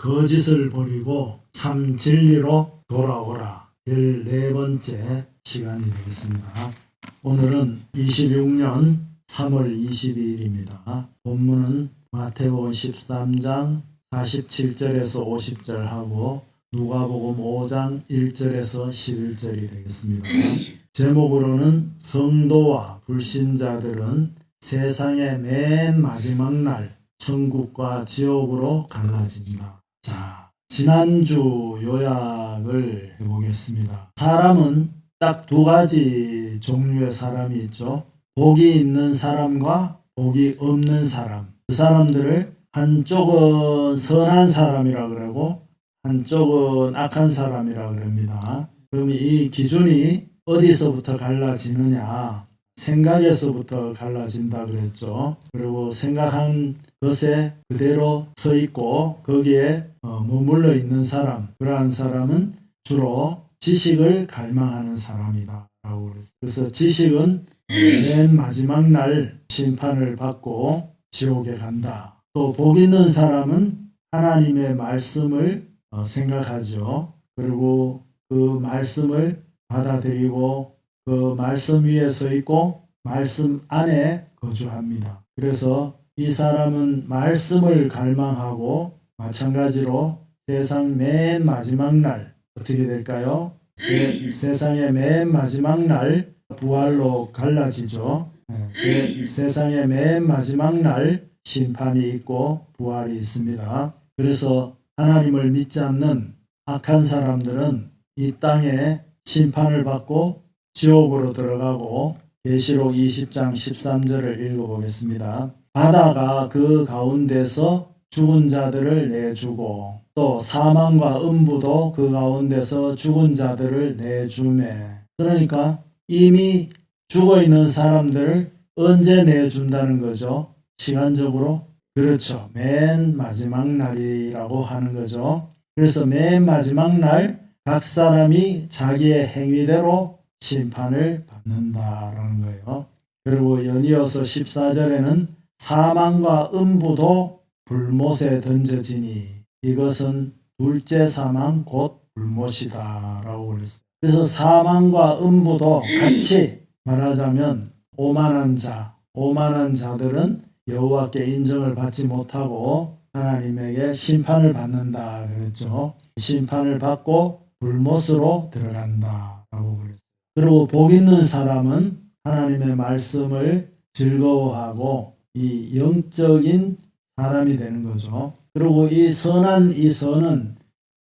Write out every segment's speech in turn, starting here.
거짓을 버리고 참 진리로 돌아오라. 14번째 시간이 되겠습니다. 오늘은 26년 3월 22일입니다. 본문은 마태복음 13장 47절에서 50절 하고 누가복음 5장 1절에서 11절이 되겠습니다. 제목으로는 성도와 불신자들은 세상의 맨 마지막 날 천국과 지옥으로 갈라진다. 자, 지난주 요약을 해보겠습니다. 사람은 딱 두 가지 종류의 사람이 있죠. 복이 있는 사람과 복이 없는 사람. 그 사람들을 한쪽은 선한 사람이라 그러고 한쪽은 악한 사람이라 그럽니다. 그럼 이 기준이 어디서부터 갈라지느냐? 생각에서부터 갈라진다 그랬죠. 그리고 생각한 것에 그대로 서 있고 거기에 머물러 있는 사람, 그러한 사람은 주로 지식을 갈망하는 사람이다 라고 그랬어요. 그래서 지식은 맨 마지막 날 심판을 받고 지옥에 간다. 또 복 있는 사람은 하나님의 말씀을 생각하죠. 그리고 그 말씀을 받아들이고 그 말씀 위에 서 있고 말씀 안에 거주합니다. 그래서 이 사람은 말씀을 갈망하고 마찬가지로 세상 맨 마지막 날 어떻게 될까요? 세상의 맨 마지막 날 부활로 갈라지죠. 세상의 맨 마지막 날 심판이 있고 부활이 있습니다. 그래서 하나님을 믿지 않는 악한 사람들은 이 땅에 심판을 받고 지옥으로 들어가고 계시록 20장 13절을 읽어보겠습니다. 바다가 그 가운데서 죽은 자들을 내주고 또 사망과 음부도 그 가운데서 죽은 자들을 내주매. 그러니까 이미 죽어있는 사람들을 언제 내준다는 거죠? 시간적으로? 그렇죠. 맨 마지막 날이라고 하는 거죠. 그래서 맨 마지막 날 각 사람이 자기의 행위대로 심판을 받는다라는 거예요. 그리고 연이어서 14절에는 사망과 음부도 불못에 던져지니 이것은 둘째 사망 곧 불못이다 라고 그랬어요. 그래서 사망과 음부도 같이 말하자면 오만한 자들은 여호와께 인정을 받지 못하고 하나님에게 심판을 받는다 그랬죠. 심판을 받고 불못으로 들어간다 라고 그랬어요. 그리고 복 있는 사람은 하나님의 말씀을 즐거워하고 이 영적인 사람이 되는 거죠. 그리고 이 선은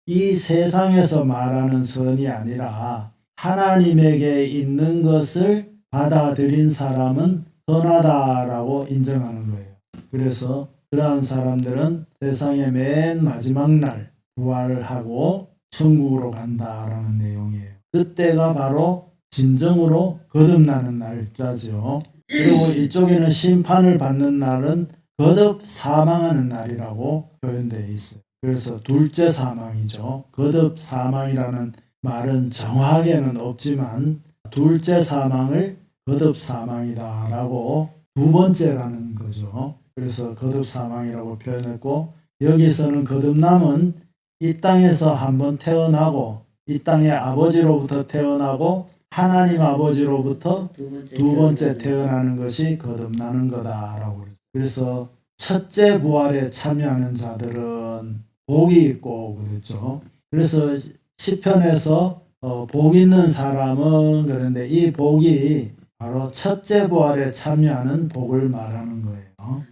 이 세상에서 말하는 선이 아니라 하나님에게 있는 것을 받아들인 사람은 선하다라고 인정하는 거예요. 그래서 그러한 사람들은 세상의 맨 마지막 날 부활을 하고 천국으로 간다라는 내용이에요. 그때가 바로 진정으로 거듭나는 날짜죠. 그리고 이쪽에는 심판을 받는 날은 거듭 사망하는 날이라고 표현되어 있어요. 그래서 둘째 사망이죠. 거듭 사망이라는 말은 정확하게는 없지만 둘째 사망을 거듭 사망이다라고 두 번째라는 거죠. 그래서 거듭 사망이라고 표현했고 여기서는 거듭남은 이 땅에서 한번 태어나고 이 땅의 아버지로부터 태어나고 하나님 아버지로부터 두 번째 태어나는 것이 거듭나는 거다라고 그랬어요. 그래서 첫째 부활에 참여하는 자들은 복이 있고 그랬죠. 그래서 시편에서 복 있는 사람은 그런데 이 복이 바로 첫째 부활에 참여하는 복을 말하는 거예요.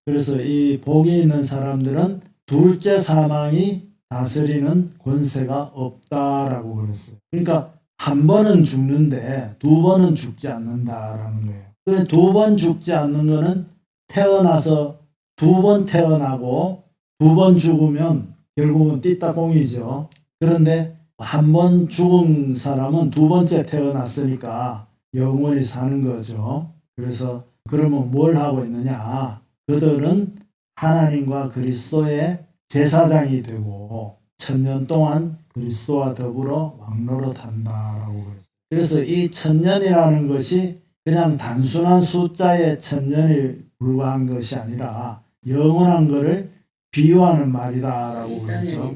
그래서 이 복이 있는 사람들은 둘째 사망이 다스리는 권세가 없다라고 그랬어요. 그러니까 한 번은 죽는데 두 번은 죽지 않는다라는 거예요. 두 번 죽지 않는 거는 태어나서 두 번 태어나고 두 번 죽으면 결국은 띠따공이죠. 그런데 한 번 죽은 사람은 두 번째 태어났으니까 영원히 사는 거죠. 그래서 그러면 뭘 하고 있느냐? 그들은 하나님과 그리스도의 제사장이 되고 1000년 동안 그리스도와 더불어 왕노릇한다라고 그랬어요. 그래서 이 1000년이라는 것이 그냥 단순한 숫자의 1000년이 불과한 것이 아니라 영원한 것을 비유하는 말이다라고 그랬죠.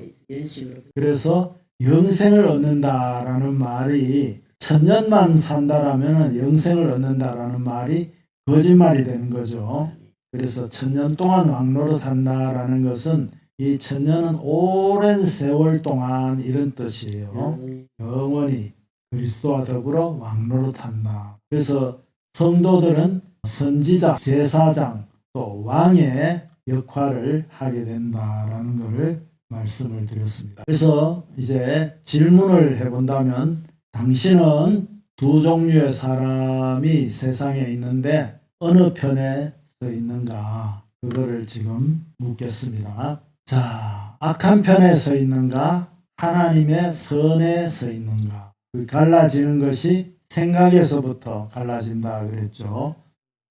그래서 영생을 얻는다라는 말이 천년만 산다라면 영생을 얻는다라는 말이 거짓말이 되는 거죠. 그래서 천년 동안 왕노릇 한다라는 것은 이 천년은 오랜 세월 동안 이런 뜻이에요. 영원히 그리스도와 더불어 왕노릇 한다. 그래서 성도들은 선지자, 제사장, 또 왕의 역할을 하게 된다라는 것을 말씀을 드렸습니다. 그래서 이제 질문을 해본다면 당신은 두 종류의 사람이 세상에 있는데 어느 편에 서 있는가? 그거를 지금 묻겠습니다. 자, 악한 편에 서 있는가? 하나님의 선에 서 있는가? 그 갈라지는 것이 생각에서부터 갈라진다 그랬죠.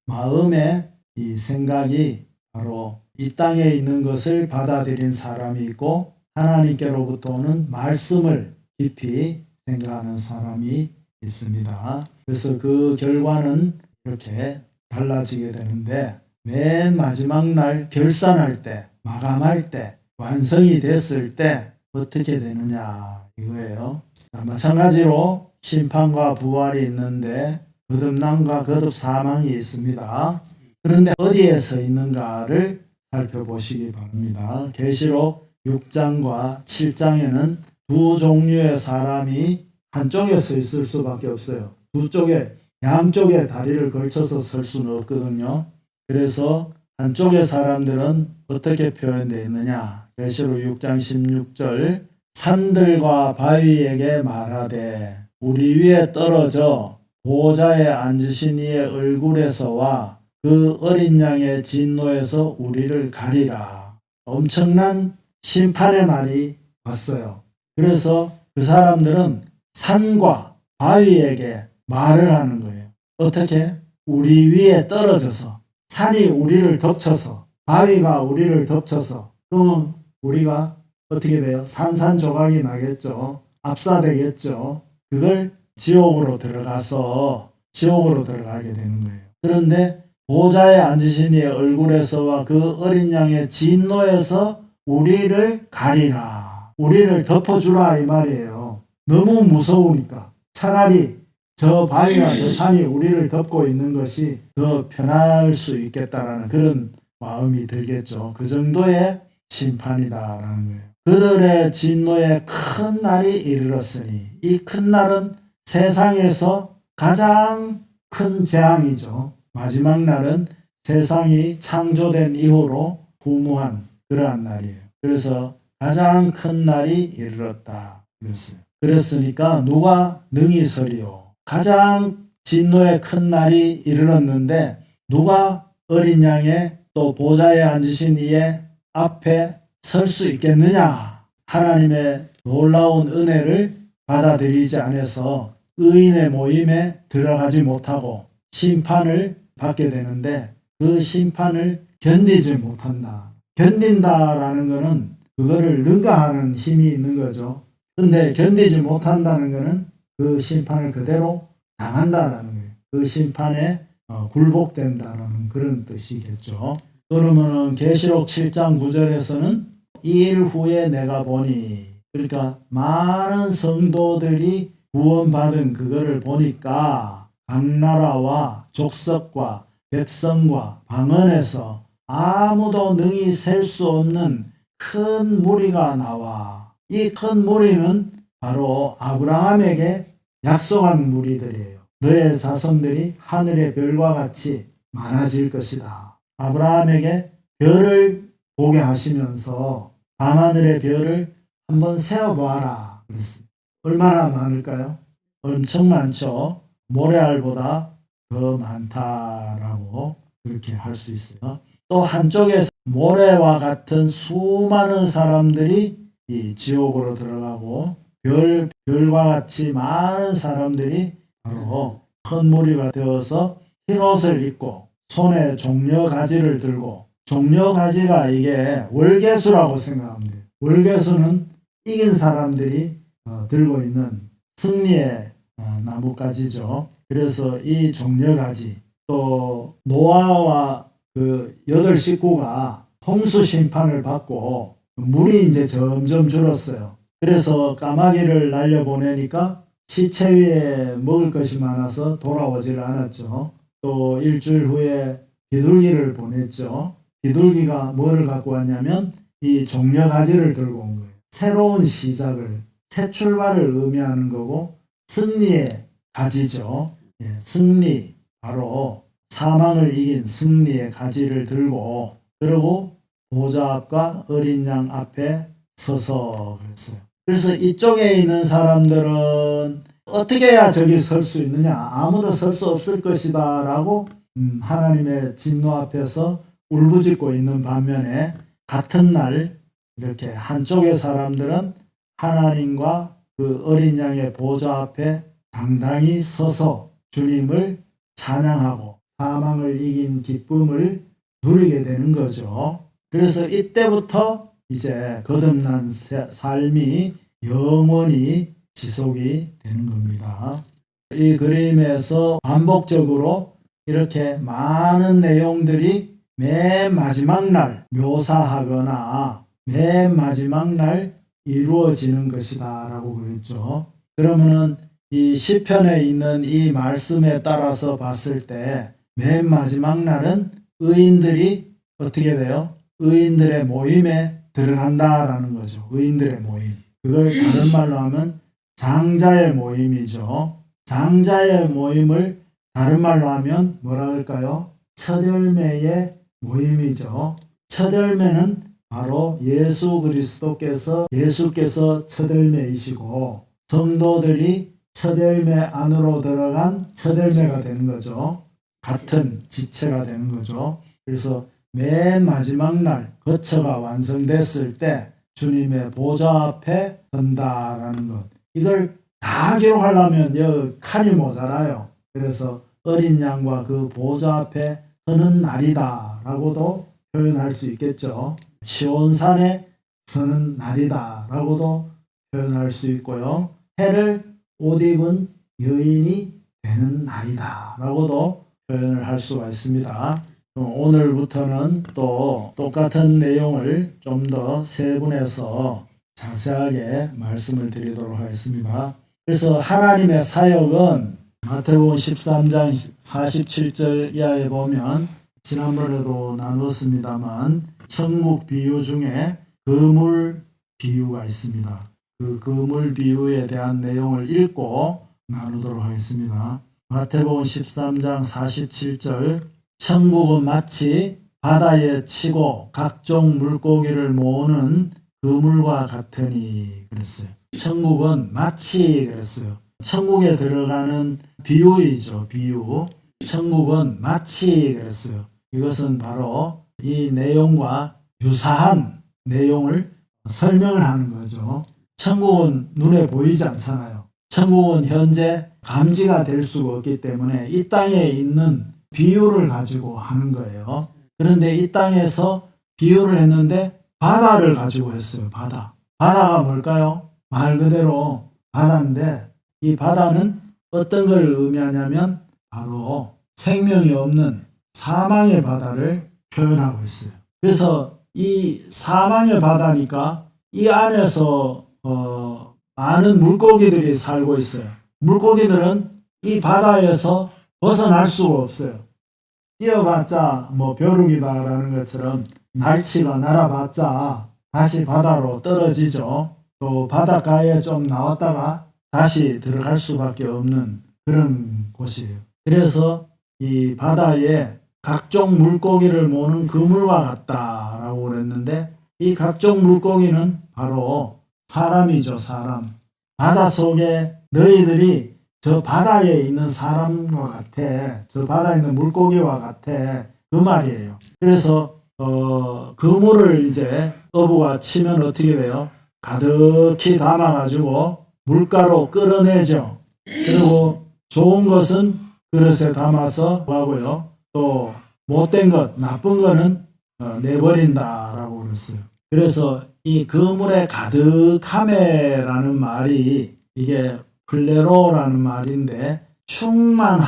마음의 이 생각이 바로 이 땅에 있는 것을 받아들인 사람이 있고 하나님께로부터 오는 말씀을 깊이 생각하는 사람이 있습니다. 그래서 그 결과는 이렇게 달라지게 되는데 맨 마지막 날 결산할 때, 마감할 때, 완성이 됐을 때 어떻게 되느냐 이거예요. 마찬가지로 심판과 부활이 있는데 거듭남과 거듭 사망이 있습니다. 그런데 어디에 서 있는가를 살펴보시기 바랍니다. 계시록 6장과 7장에는 두 종류의 사람이 한쪽에 서 있을 수밖에 없어요. 두 쪽에, 양쪽에 다리를 걸쳐서 설 수는 없거든요. 그래서 한쪽의 사람들은 어떻게 표현되어 있느냐. 계시록 6장 16절 산들과 바위에게 말하되 우리 위에 떨어져 보좌에 앉으신 이의 얼굴에서와 그 어린 양의 진노에서 우리를 가리라. 엄청난 심판의 날이 왔어요. 그래서 그 사람들은 산과 바위에게 말을 하는 거예요. 어떻게? 우리 위에 떨어져서 산이 우리를 덮쳐서 바위가 우리를 덮쳐서 그러면 우리가 어떻게 돼요? 산산조각이 나겠죠. 압사되겠죠. 그걸 지옥으로 들어가서 지옥으로 들어가게 되는 거예요. 그런데 보좌에 앉으신 이의 얼굴에서와 그 어린 양의 진노에서 우리를 가리라. 우리를 덮어주라 이 말이에요. 너무 무서우니까 차라리 저 바위나 저 산이 우리를 덮고 있는 것이 더 편할 수 있겠다라는 그런 마음이 들겠죠. 그 정도의 심판이다라는 거예요. 그들의 진노의 큰 날이 이르렀으니 이 큰 날은 세상에서 가장 큰 재앙이죠. 마지막 날은 세상이 창조된 이후로 후무한 그러한 날이에요. 그래서 가장 큰 날이 이르렀다 그랬어요. 그랬으니까 누가 능히 서리요. 가장 진노의 큰 날이 이르렀는데 누가 어린 양의 또 보좌에 앉으신 이의 앞에 설 수 있겠느냐. 하나님의 놀라운 은혜를 받아들이지 않아서 의인의 모임에 들어가지 못하고 심판을 받게 되는데 그 심판을 견디지 못한다. 견딘다라는 것은 그거를 능가하는 힘이 있는 거죠. 근데 견디지 못한다는 것은 그 심판을 그대로 당한다라는 거예요. 그 심판에 굴복된다라는 그런 뜻이겠죠. 그러면은 계시록 7장 9절에서는 이 일 후에 내가 보니 그러니까 많은 성도들이 구원받은 그거를 보니까 각 나라와 족속과 백성과 방언에서 아무도 능히 셀 수 없는 큰 무리가 나와. 이 큰 무리는 바로 아브라함에게 약속한 무리들이에요. 너의 자손들이 하늘의 별과 같이 많아질 것이다. 아브라함에게 별을 보게 하시면서 밤하늘의 별을 한번 세어보아라 그랬습니다. 얼마나 많을까요? 엄청 많죠. 모래알보다 더 많다라고 그렇게 할 수 있어요. 또 한쪽에서 모래와 같은 수많은 사람들이 이 지옥으로 들어가고 별과 같이 많은 사람들이 바로 큰 무리가 되어서 흰옷을 입고 손에 종려가지를 들고 종려가지가 이게 월계수라고 생각합니다. 월계수는 이긴 사람들이 들고 있는 승리의 나뭇가지죠. 그래서 이 종려가지 또 노아와 그 8 식구가 홍수 심판을 받고 물이 이제 점점 줄었어요. 그래서 까마귀를 날려보내니까 시체 위에 먹을 것이 많아서 돌아오질 않았죠. 또 일주일 후에 비둘기를 보냈죠. 비둘기가 뭐를 갖고 왔냐면 이 종려가지를 들고 온 거예요. 새로운 시작을, 새 출발을 의미하는 거고 승리의 가지죠. 승리, 바로 사망을 이긴 승리의 가지를 들고 그리고 보좌 앞과 어린 양 앞에 서서 그랬어요. 그래서 이쪽에 있는 사람들은 어떻게 해야 저기 설 수 있느냐, 아무도 설 수 없을 것이다 라고 하나님의 진노 앞에서 울부짖고 있는 반면에 같은 날 이렇게 한쪽의 사람들은 하나님과 그 어린 양의 보좌 앞에 당당히 서서 주님을 찬양하고 사망을 이긴 기쁨을 누리게 되는 거죠. 그래서 이때부터 이제 거듭난 삶이 영원히 지속이 되는 겁니다. 이 그림에서 반복적으로 이렇게 많은 내용들이 맨 마지막 날 묘사하거나 맨 마지막 날 이루어지는 것이다 라고 그랬죠. 그러면은 이 시편에 있는 이 말씀에 따라서 봤을 때 맨 마지막 날은 의인들이 어떻게 돼요? 의인들의 모임에 들어간다라는 거죠. 의인들의 모임. 그걸 다른 말로 하면 장자의 모임이죠. 장자의 모임을 다른 말로 하면 뭐라 할까요? 첫 열매의 모임이죠. 첫 열매는 바로 예수께서 첫 열매이시고 성도들이 첫 열매 안으로 들어간 첫 열매가 되는 거죠. 같은 지체가 되는 거죠. 그래서 맨 마지막 날 거처가 완성됐을 때 주님의 보좌 앞에 선다라는 것. 이걸 다 기록하려면 칸이 모자라요. 그래서 어린 양과 그 보좌 앞에 서는 날이다 라고도 표현할 수 있겠죠. 시온산에 서는 날이다 라고도 표현할 수 있고요. 해를 옷 입은 여인이 되는 날이다 라고도 표현을 할 수가 있습니다. 오늘부터는 또 똑같은 내용을 좀 더 세분해서 자세하게 말씀을 드리도록 하겠습니다. 그래서 하나님의 사역은 마태복음 13장 47절 이하에 보면 지난번에도 나눴습니다만 천국 비유 중에 그물 비유가 있습니다. 그 그물 비유에 대한 내용을 읽고 나누도록 하겠습니다. 마태복음 13장 47절 천국은 마치 바다에 치고 각종 물고기를 모으는 그물과 같으니 그랬어요. 천국은 마치 그랬어요. 천국에 들어가는 비유이죠. 비유. 천국은 마치 그랬어요. 이것은 바로 이 내용과 유사한 내용을 설명을 하는 거죠. 천국은 눈에 보이지 않잖아요. 천국은 현재 감지가 될 수가 없기 때문에 이 땅에 있는 비유를 가지고 하는 거예요. 그런데 이 땅에서 비유를 했는데 바다를 가지고 했어요. 바다가 뭘까요? 말 그대로 바다인데 이 바다는 어떤 걸 의미하냐면 바로 생명이 없는 사망의 바다를 표현하고 있어요. 그래서 이 사망의 바다니까 이 안에서 많은 물고기들이 살고 있어요. 물고기들은 이 바다에서 벗어날 수가 없어요. 뛰어봤자 벼룩이다라는 것처럼 날치가 날아봤자 다시 바다로 떨어지죠. 또 바닷가에 좀 나왔다가 다시 들어갈 수밖에 없는 그런 곳이에요. 그래서 이 바다에 각종 물고기를 모는 그물과 같다라고 그랬는데 이 각종 물고기는 바로 사람이죠. 사람. 바닷속에 너희들이 저 바다에 있는 사람과 같아. 저 바다에 있는 물고기와 같아. 그 말이에요. 그래서 그물을 이제 어부가 치면 어떻게 돼요? 가득히 담아가지고 물가로 끌어내죠. 그리고 좋은 것은 그릇에 담아서 하고요. 또 못된 것, 나쁜 거는 내버린다라고 그랬어요. 그래서 이 그물에 가득함에라는 말이 이게 플레로라는 말인데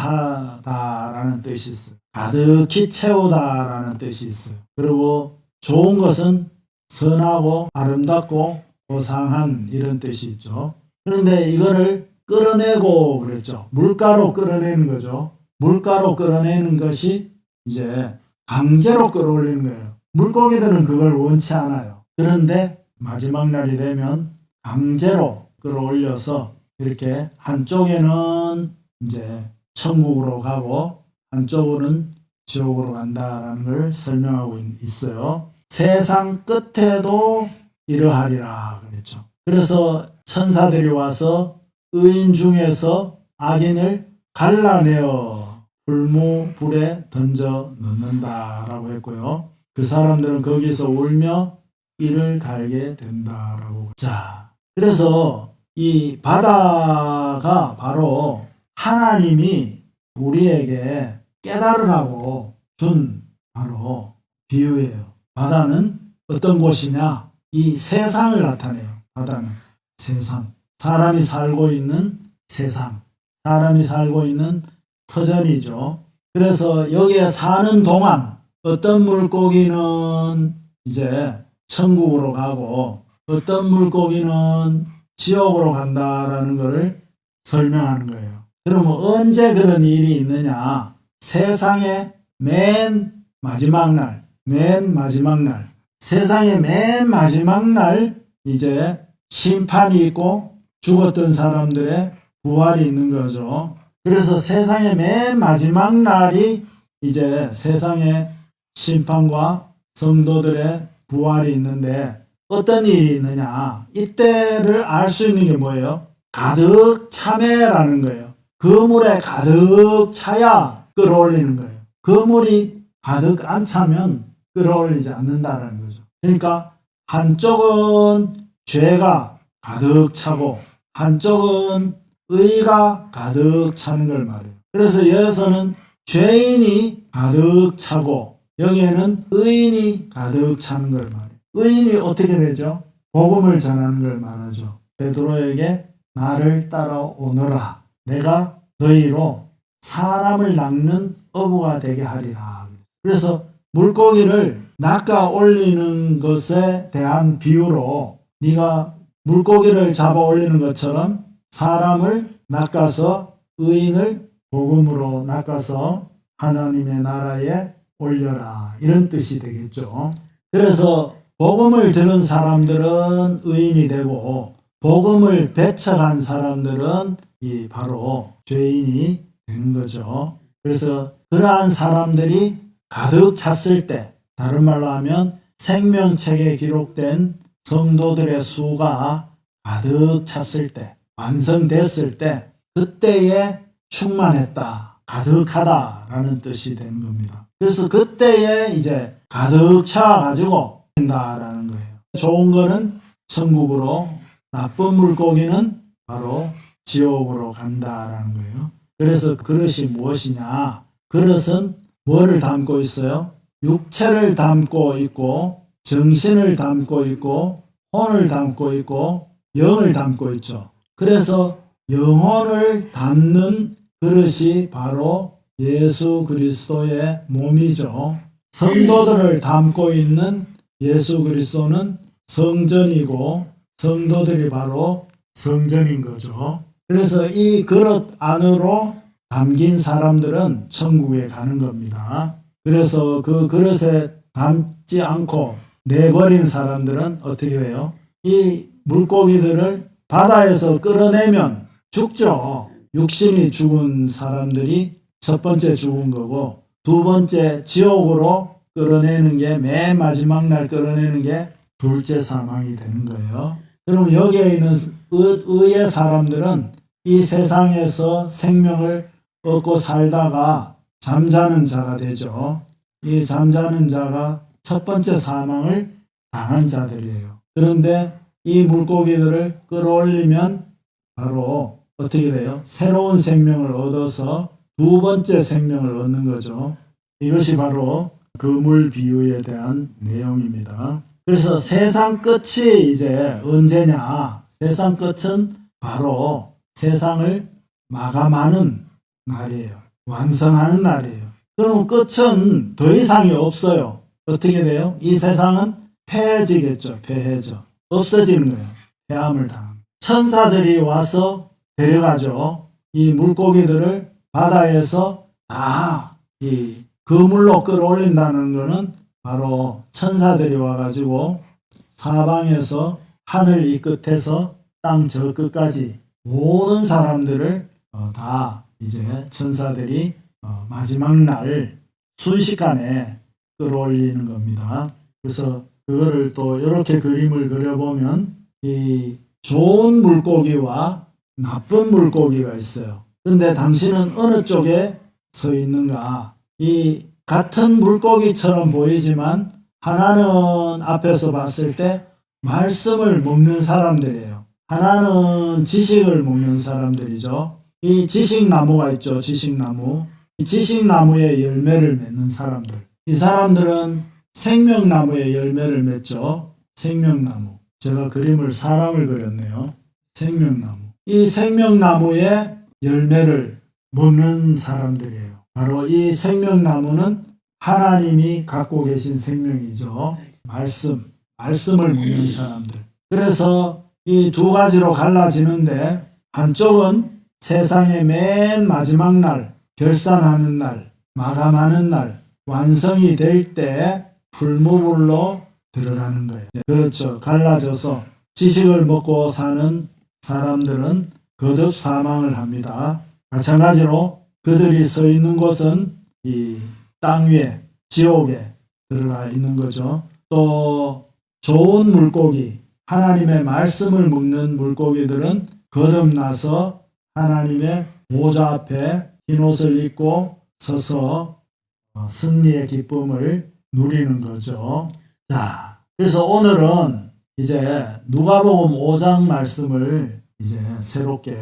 충만하다라는 뜻이 있어요. 가득히 채우다라는 뜻이 있어요. 그리고 좋은 것은 선하고 아름답고 고상한 이런 뜻이 있죠. 그런데 이거를 끌어내고 그랬죠. 물가로 끌어내는 거죠. 물가로 끌어내는 것이 이제 강제로 끌어올리는 거예요. 물고기들은 그걸 원치 않아요. 그런데 마지막 날이 되면 강제로 끌어올려서 이렇게 한쪽에는 이제 천국으로 가고 한쪽으로는 지옥으로 간다라는 걸 설명하고 있어요. 세상 끝에도 이러하리라 그랬죠. 그래서 천사들이 와서 의인 중에서 악인을 갈라내어 불에 던져 넣는다라고 했고요. 그 사람들은 거기서 울며 이를 갈게 된다라고. 자, 그래서 이 바다가 바로 하나님이 우리에게 깨달으라고 준 바로 비유예요. 바다는 어떤 곳이냐? 이 세상을 나타내요. 바다는 세상. 사람이 살고 있는 세상. 사람이 살고 있는 터전이죠. 그래서 여기에 사는 동안 어떤 물고기는 이제 천국으로 가고 어떤 물고기는 지옥으로 간다라는 것을 설명하는 거예요. 그러면 언제 그런 일이 있느냐? 세상의 맨 마지막 날, 세상의 맨 마지막 날 이제 심판이 있고 죽었던 사람들의 부활이 있는 거죠. 그래서 세상의 맨 마지막 날이 이제 세상의 심판과 성도들의 부활이 있는데 어떤 일이 있느냐? 이때를 알 수 있는 게 뭐예요? 가득 차매라는 거예요. 그물에 가득 차야 끌어올리는 거예요. 그물이 가득 안 차면 끌어올리지 않는다는 거죠. 그러니까 한쪽은 죄가 가득 차고 한쪽은 의가 가득 차는 걸 말해요. 그래서 여기서는 죄인이 가득 차고 여기에는 의인이 가득 차는 걸 말해요. 의인이 어떻게 되죠? 복음을 전하는 걸 말하죠. 베드로에게 나를 따라오너라. 내가 너희로 사람을 낚는 어부가 되게 하리라. 그래서 물고기를 낚아 올리는 것에 대한 비유로 네가 물고기를 잡아 올리는 것처럼 사람을 낚아서 의인을 복음으로 낚아서 하나님의 나라에 올려라. 이런 뜻이 되겠죠. 그래서 복음을 들은 사람들은 의인이 되고 복음을 배척한 사람들은 이 바로 죄인이 되는 거죠. 그래서 그러한 사람들이 가득 찼을 때, 다른 말로 하면 생명책에 기록된 성도들의 수가 가득 찼을 때, 완성됐을 때, 그때에 충만했다, 가득하다라는 뜻이 되는 겁니다. 그래서 그때에 이제 가득 차가지고 된다라는 거예요. 좋은 거는 천국으로, 나쁜 물고기는 바로 지옥으로 간다라는 거예요. 그래서 그릇이 무엇이냐? 그릇은 뭐를 담고 있어요? 육체를 담고 있고, 정신을 담고 있고, 혼을 담고 있고, 영을 담고 있죠. 그래서 영혼을 담는 그릇이 바로 예수 그리스도의 몸이죠. 성도들을 담고 있는 예수 그리스도는 성전이고 성도들이 바로 성전인 거죠. 그래서 이 그릇 안으로 담긴 사람들은 천국에 가는 겁니다. 그래서 그 그릇에 담지 않고 내버린 사람들은 어떻게 해요? 이 물고기들을 바다에서 끌어내면 죽죠. 육신이 죽은 사람들이 첫 번째 죽은 거고, 두 번째 지옥으로 끌어내는 게, 맨 마지막 날 끌어내는 게 둘째 사망이 되는 거예요. 그럼 여기에 있는 의의 사람들은 이 세상에서 생명을 얻고 살다가 잠자는 자가 되죠. 이 잠자는 자가 첫 번째 사망을 당한 자들이에요. 그런데 이 물고기들을 끌어올리면 바로 어떻게 돼요? 새로운 생명을 얻어서 두 번째 생명을 얻는 거죠. 이것이 바로 그물 비유에 대한 내용입니다. 그래서 세상 끝이 이제 언제냐? 세상 끝은 바로 세상을 마감하는 날이에요. 완성하는 날이에요. 그럼 끝은 더 이상이 없어요. 어떻게 돼요? 이 세상은 패해지겠죠. 패해져. 없어지는 거예요. 패함을 당합니다. 천사들이 와서 데려가죠. 이 물고기들을 바다에서 다 이 그물로 끌어올린다는 것은 바로 천사들이 와가지고 사방에서 하늘 이 끝에서 땅 저 끝까지 모든 사람들을 다 이제 천사들이 마지막 날 순식간에 끌어올리는 겁니다. 그래서 그거를 또 이렇게 그림을 그려보면 이 좋은 물고기와 나쁜 물고기가 있어요. 근데 당신은 어느 쪽에 서 있는가? 이 같은 물고기처럼 보이지만 하나는 앞에서 봤을 때 말씀을 먹는 사람들이에요. 하나는 지식을 먹는 사람들이죠. 이 지식나무가 있죠. 지식나무. 이 지식나무의 열매를 맺는 사람들. 이 사람들은 생명나무의 열매를 맺죠. 생명나무. 제가 그림을 사람을 그렸네요. 생명나무. 이 생명나무의 열매를 먹는 사람들이에요. 바로 이 생명나무는 하나님이 갖고 계신 생명이죠. 말씀을 먹는 사람들. 그래서 이 두 가지로 갈라지는데 한쪽은 세상의 맨 마지막 날, 결산하는 날, 마감하는 날, 완성이 될 때 풀무불로 들어가는 거예요. 그렇죠. 갈라져서 지식을 먹고 사는 사람들은 거듭 사망을 합니다. 마찬가지로 그들이 서 있는 곳은 이 땅 위에 지옥에 들어가 있는 거죠. 또 좋은 물고기, 하나님의 말씀을 먹는 물고기들은 거듭나서 하나님의 보좌 앞에 흰옷을 입고 서서 승리의 기쁨을 누리는 거죠. 자, 그래서 오늘은 이제 누가복음 5장 말씀을 이제 새롭게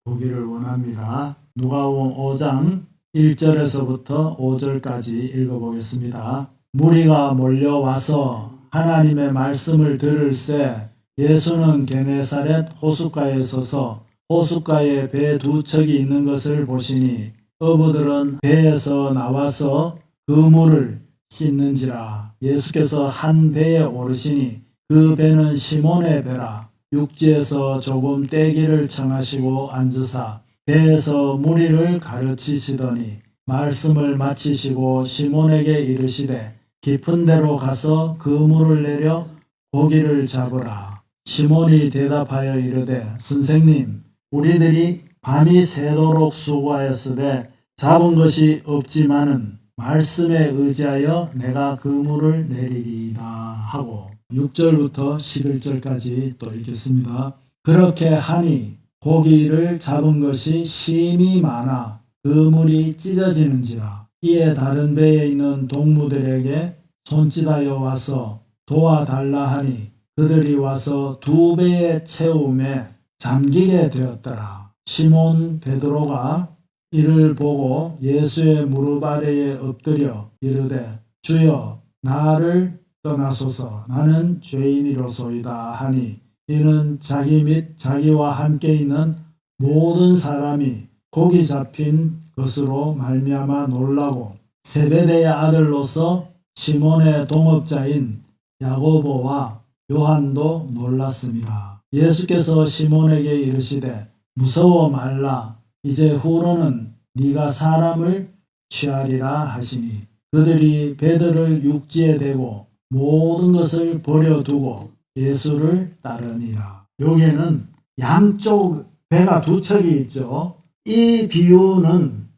보기를 원합니다. 누가복음 5장 1절에서부터 5절까지 읽어보겠습니다. 무리가 몰려와서 하나님의 말씀을 들을새 예수는 게네사렛 호숫가에 서서 호숫가에 배 두 척이 있는 것을 보시니 어부들은 배에서 나와서 그물을 씻는지라. 예수께서 한 배에 오르시니 그 배는 시몬의 배라. 육지에서 조금 떼기를 청하시고 앉으사 배에서 무리를 가르치시더니 말씀을 마치시고 시몬에게 이르시되 깊은 데로 가서 그물을 내려 고기를 잡으라. 시몬이 대답하여 이르되 선생님, 우리들이 밤이 새도록 수고하였으되 잡은 것이 없지만은 말씀에 의지하여 내가 그물을 내리리이다 하고 6절부터 11절까지 또 읽겠습니다. 그렇게 하니 고기를 잡은 것이 심히 많아 그물이 찢어지는지라. 이에 다른 배에 있는 동무들에게 손짓하여 와서 도와달라 하니 그들이 와서 두 배의 채움에 잠기게 되었더라. 시몬 베드로가 이를 보고 예수의 무릎 아래에 엎드려 이르되 주여 나를 떠나소서 나는 죄인이로소이다 하니 이는 자기 및 자기와 함께 있는 모든 사람이 고기 잡힌 것으로 말미암아 놀라고 세베대의 아들로서 시몬의 동업자인 야고보와 요한도 놀랐습니다. 예수께서 시몬에게 이르시되 무서워 말라. 이제 후로는 네가 사람을 취하리라 하시니 그들이 배들을 육지에 대고 모든 것을 버려두고 예수를 따르니라. 여기에는 양쪽 배가 두 척이 있죠. 이 비유는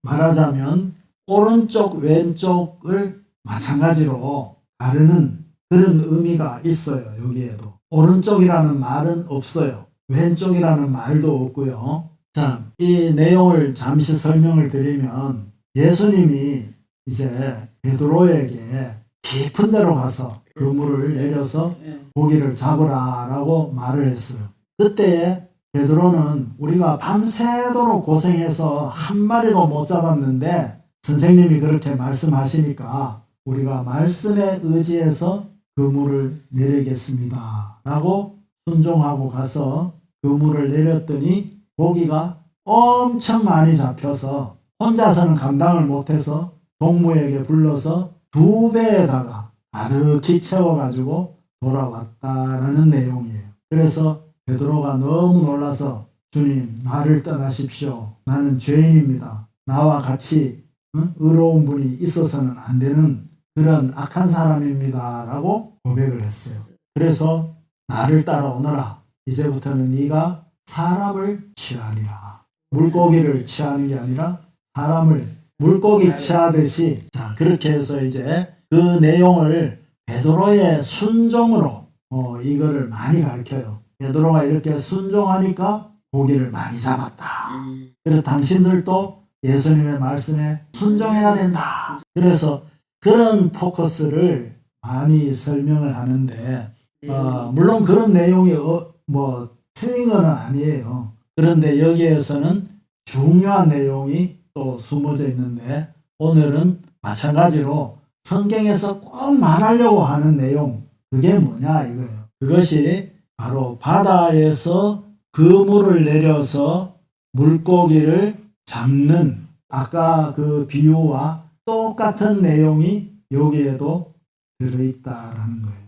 말하자면 오른쪽 왼쪽을 마찬가지로 가르는 그런 의미가 있어요. 여기에도 오른쪽이라는 말은 없어요. 왼쪽이라는 말도 없고요. 자, 이 내용을 잠시 설명을 드리면 예수님이 이제 베드로에게 깊은 데로 가서 그물을 내려서 고기를 잡으라 라고 말을 했어요. 그때 베드로는 우리가 밤새도록 고생해서 한 마리도 못 잡았는데 선생님이 그렇게 말씀하시니까 우리가 말씀에 의지해서 그물을 내리겠습니다 라고 순종하고 가서 그물을 내렸더니 고기가 엄청 많이 잡혀서 혼자서는 감당을 못해서 동무에게 불러서 2배에다가 가득히 채워가지고 돌아왔다라는 내용이에요. 그래서 베드로가 너무 놀라서 주님, 나를 떠나십시오. 나는 죄인입니다. 나와 같이 의로운 분이 있어서는 안 되는 그런 악한 사람입니다. 라고 고백을 했어요. 그래서 나를 따라오너라. 이제부터는 네가 사람을 취하리라. 물고기를 취하는 게 아니라 사람을 물고기 취하듯이, 자, 그렇게 해서 이제 그 내용을 베드로의 순종으로 이거를 많이 가르쳐요. 베드로가 이렇게 순종하니까 고기를 많이 잡았다. 그래서 당신들도 예수님의 말씀에 순종해야 된다. 그래서 그런 포커스를 많이 설명을 하는데, 물론 그런 내용이 틀린 건 아니에요. 그런데 여기에서는 중요한 내용이 또 숨어져 있는데, 오늘은 마찬가지로 성경에서 꼭 말하려고 하는 내용, 그게 뭐냐 이거예요. 그것이 바로 바다에서 그물을 내려서 물고기를 잡는, 아까 그 비유와 똑같은 내용이 여기에도 들어있다라는 거예요.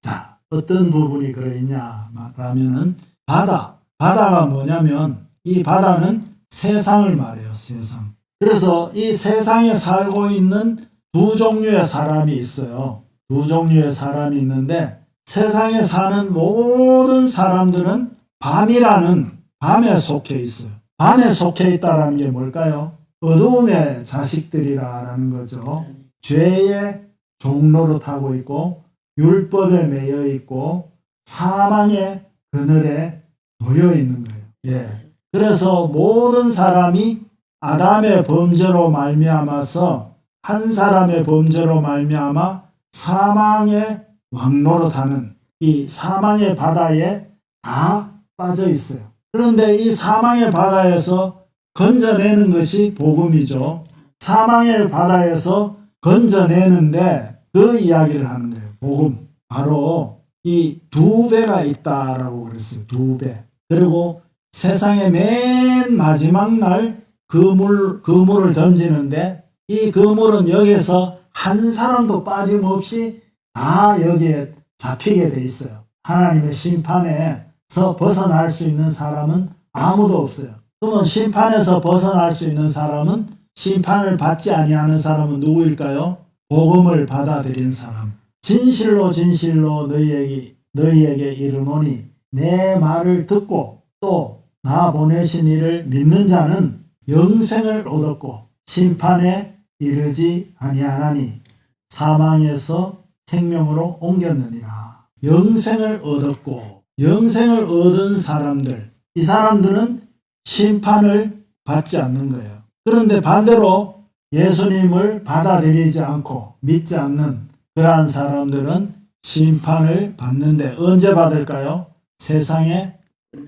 자, 어떤 부분이 그러있냐 라면은 바다가 뭐냐면 이 바다는 세상을 말해요. 세상. 그래서 이 세상에 살고 있는 두 종류의 사람이 있어요. 두 종류의 사람이 있는데, 세상에 사는 모든 사람들은 밤에 속해 있어요. 밤에 속해 있다라는 게 뭘까요? 어두움의 자식들이라는 거죠. 죄의 종로로 타고 있고 율법에 매여 있고 사망의 그늘에 놓여 있는 거예요. 예. 그래서 모든 사람이 아담의 범죄로 말미암아서, 한 사람의 범죄로 말미암아 사망의 왕노로 타는 이 사망의 바다에 다 빠져 있어요. 그런데 이 사망의 바다에서 건져내는 것이 복음이죠. 사망의 바다에서 건져내는데 그 이야기를 하는 거예요. 복음. 바로 이 2배가 있다라고 그랬어요. 2배. 그리고 세상의 맨 마지막 날 그물을 던지는데, 이 그물은 여기에서 한 사람도 빠짐없이 다 여기에 잡히게 돼 있어요. 하나님의 심판에서 벗어날 수 있는 사람은 아무도 없어요. 그러면 심판에서 벗어날 수 있는 사람은, 심판을 받지 아니하는 사람은 누구일까요? 복음을 받아들인 사람. 진실로 진실로 너희에게 이르노니 내 말을 듣고 또 나 보내신 이를 믿는 자는 영생을 얻었고 심판에 이르지 아니하나니 사망에서 생명으로 옮겼느니라. 영생을 얻었고, 영생을 얻은 사람들, 이 사람들은 심판을 받지 않는 거예요. 그런데 반대로 예수님을 받아들이지 않고 믿지 않는 그러한 사람들은 심판을 받는데, 언제 받을까요? 세상의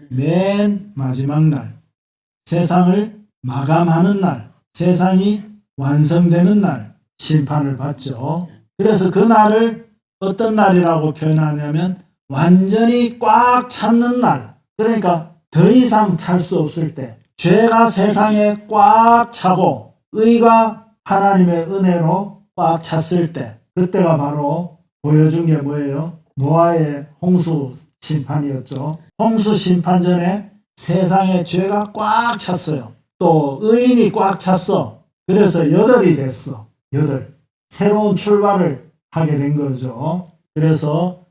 맨 마지막 날, 세상을 마감하는 날, 세상이 완성되는 날 심판을 받죠. 그래서 그 날을 어떤 날이라고 표현하냐면 완전히 꽉 찼는 날. 그러니까 더 이상 찰 수 없을 때, 죄가 세상에 꽉 차고 의가 하나님의 은혜로 꽉 찼을 때, 그때가 바로 보여준 게 뭐예요? 노아의 홍수 심판이었죠. 홍수 심판 전에 세상에 죄가 꽉 찼어요. 또 의인이 꽉 찼어. 그래서 8이 됐어. 8. 새로운 출발을 하게 된 거죠. 그래서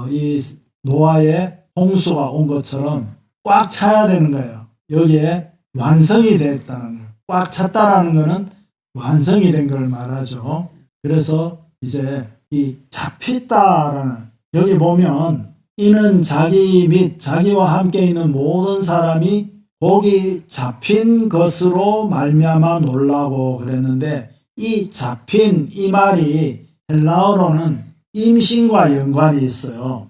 이 노아의 홍수가 온 것처럼 꽉 차야 되는 거예요. 여기에 완성이 됐다는 거예요. 꽉 찼다라는 거는 완성이 된 걸 말하죠. 그래서 이제 이 잡혔다라는, 여기 보면 이는 자기 및 자기와 함께 있는 모든 사람이 복이 잡힌 것으로 말미암아 놀라고 그랬는데, 이 잡힌 이 말이 헬라어로는 임신과 연관이 있어요.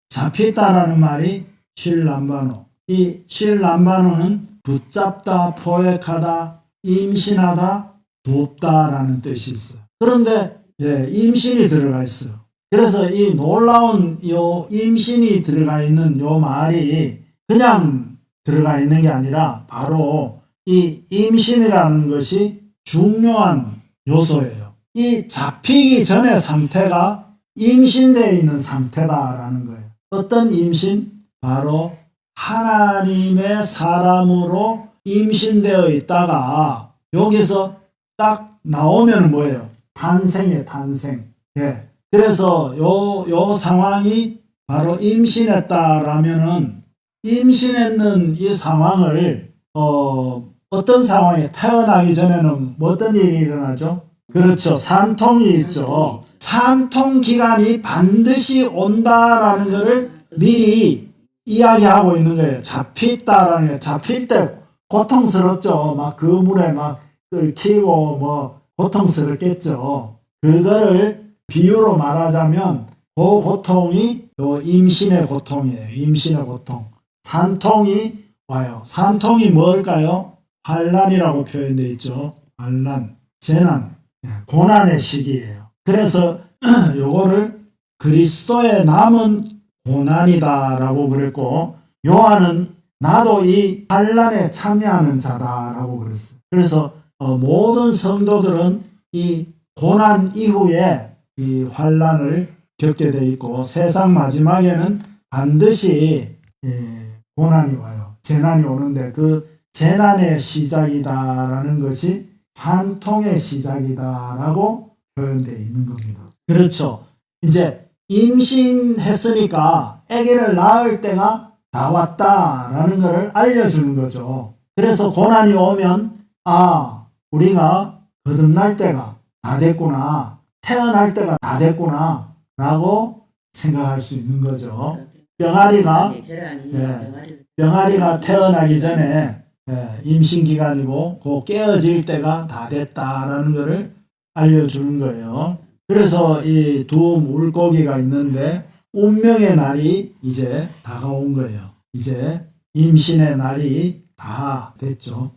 잡혔다라는 말이 쉴람바노. 이 쉴람바노는 붙잡다, 포획하다, 임신하다, 돕다라는 뜻이 있어요. 그런데 임신이 들어가 있어요. 그래서 이 놀라운 요 임신이 들어가 있는 요 말이 그냥 들어가 있는 게 아니라 바로 이 임신이라는 것이 중요한 요소예요. 이 잡히기 전의 상태가 임신되어 있는 상태다라는 거예요. 어떤 임신? 바로 하나님의 사람으로 임신되어 있다가 여기서 딱 나오면 뭐예요? 탄생이에요, 탄생. 예. 그래서 요 상황이 바로 임신했다라면은 임신했는 이 상황을 어떤 상황에 태어나기 전에는 어떤 일이 일어나죠? 그렇죠. 산통이 있죠. 산통 기간이 반드시 온다라는 것을 미리 이야기하고 있는 거예요. 잡혔다라는 거예요. 잡힐 때 고통스럽죠. 막 그 물에 막 끓이고 뭐 고통스럽겠죠. 그거를 비유로 말하자면 그 고통이 요 임신의 고통이에요. 임신의 고통. 산통이 와요. 산통이 뭘까요? 환난이라고 표현되어 있죠. 환난, 재난, 고난의 시기예요. 그래서 요거를 그리스도의 남은 고난이다라고 그랬고, 요한은 나도 이 환난에 참여하는 자다라고 그랬어요. 그래서 모든 성도들은 이 고난 이후에 이 환난을 겪게 돼 있고, 세상 마지막에는 반드시 고난이 와요. 재난이 오는데 그 재난의 시작이다라는 것이 산통의 시작이다라고 표현되어 있는 겁니다. 그렇죠. 이제 임신했으니까 아기를 낳을 때가 다 왔다라는 것을 알려주는 거죠. 그래서 고난이 오면 우리가 거듭날 때가 다 됐구나, 태어날 때가 다 됐구나 라고 생각할 수 있는 거죠. 병아리가 태어나기 전에 임신기간이고 그 깨어질 때가 다 됐다라는 것을 알려주는 거예요. 그래서 이 두 물고기가 있는데 운명의 날이 이제 다가온 거예요. 이제 임신의 날이 다 됐죠.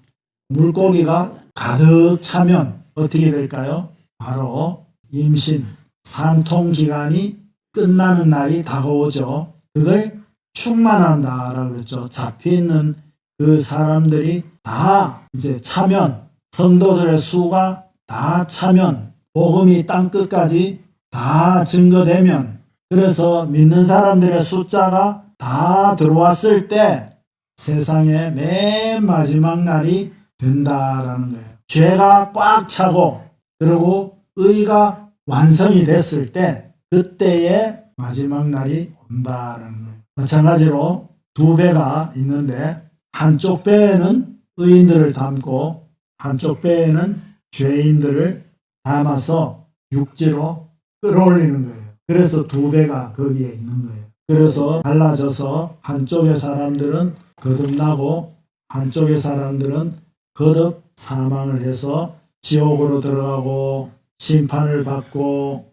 물고기가 가득 차면 어떻게 될까요? 바로 임신, 산통기간이 끝나는 날이 다가오죠. 그걸 충만한다라고 그랬죠. 잡혀있는 그 사람들이 다 이제 차면, 성도들의 수가 다 차면, 복음이 땅끝까지 다 증거되면, 그래서 믿는 사람들의 숫자가 다 들어왔을 때 세상의 맨 마지막 날이 된다라는 거예요. 죄가 꽉 차고 그리고 의가 완성이 됐을 때 그때의 마지막 날이 온다라는 거예요. 마찬가지로 두 배가 있는데 한쪽 배에는 의인들을 담고 한쪽 배에는 죄인들을 담아서 육지로 끌어올리는 거예요. 그래서 두 배가 거기에 있는 거예요. 그래서 갈라져서 한쪽의 사람들은 거듭나고 한쪽의 사람들은 거듭 사망을 해서 지옥으로 들어가고 심판을 받고,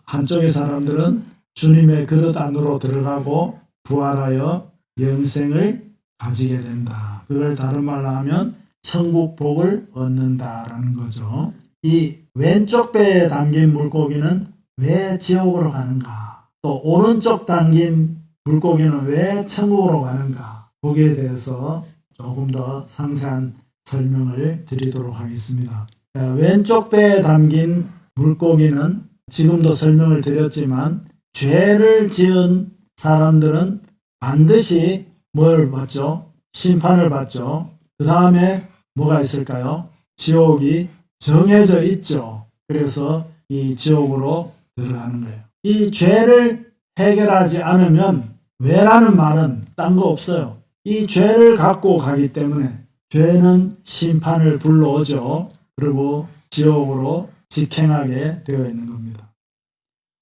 한쪽의 사람들은 주님의 그릇 안으로 들어가고 부활하여 영생을 가지게 된다. 그걸 다른 말로 하면 천국 복을 얻는다라는 거죠. 이 왼쪽 배에 담긴 물고기는 왜 지옥으로 가는가? 또 오른쪽 담긴 물고기는 왜 천국으로 가는가? 거기에 대해서 조금 더 상세한 설명을 드리도록 하겠습니다. 왼쪽 배에 담긴 물고기는 지금도 설명을 드렸지만 죄를 지은 사람들은 반드시 뭘 받죠? 심판을 받죠. 그 다음에 뭐가 있을까요? 지옥이 정해져 있죠. 그래서 이 지옥으로 들어가는 거예요. 이 죄를 해결하지 않으면 왜라는 말은 딴 거 없어요. 이 죄를 갖고 가기 때문에 죄는 심판을 불러오죠. 그리고 지옥으로 직행하게 되어 있는 겁니다.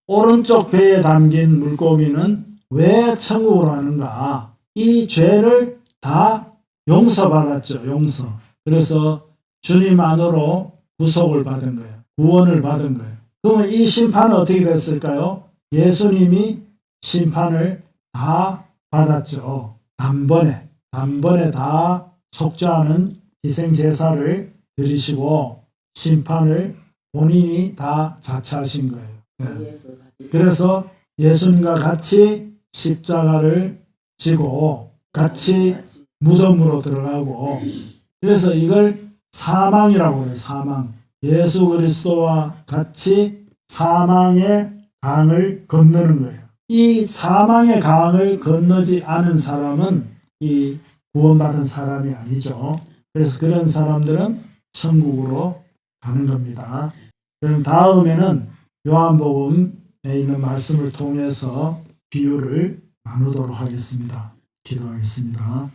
오른쪽 배에 담긴 물고기는 왜 천국으로 하는가? 이 죄를 다 용서받았죠. 용서. 그래서 주님 안으로 구속을 받은 거예요. 구원을 받은 거예요. 그러면 이 심판은 어떻게 됐을까요? 예수님이 심판을 다 받았죠. 단번에 다 속죄하는 희생제사를 드리시고 심판을 본인이 다 자처하신 거예요. 네. 그래서 예수님과 같이 십자가를 지고 같이 무덤으로 들어가고, 그래서 이걸 사망이라고 해요. 사망. 예수 그리스도와 같이 사망의 강을 건너는 거예요. 이 사망의 강을 건너지 않은 사람은 이 구원받은 사람이 아니죠. 그래서 그런 사람들은 천국으로 가는 겁니다. 그럼 다음에는 요한복음에 있는 말씀을 통해서 비유를 나누도록 하겠습니다. 기도하겠습니다.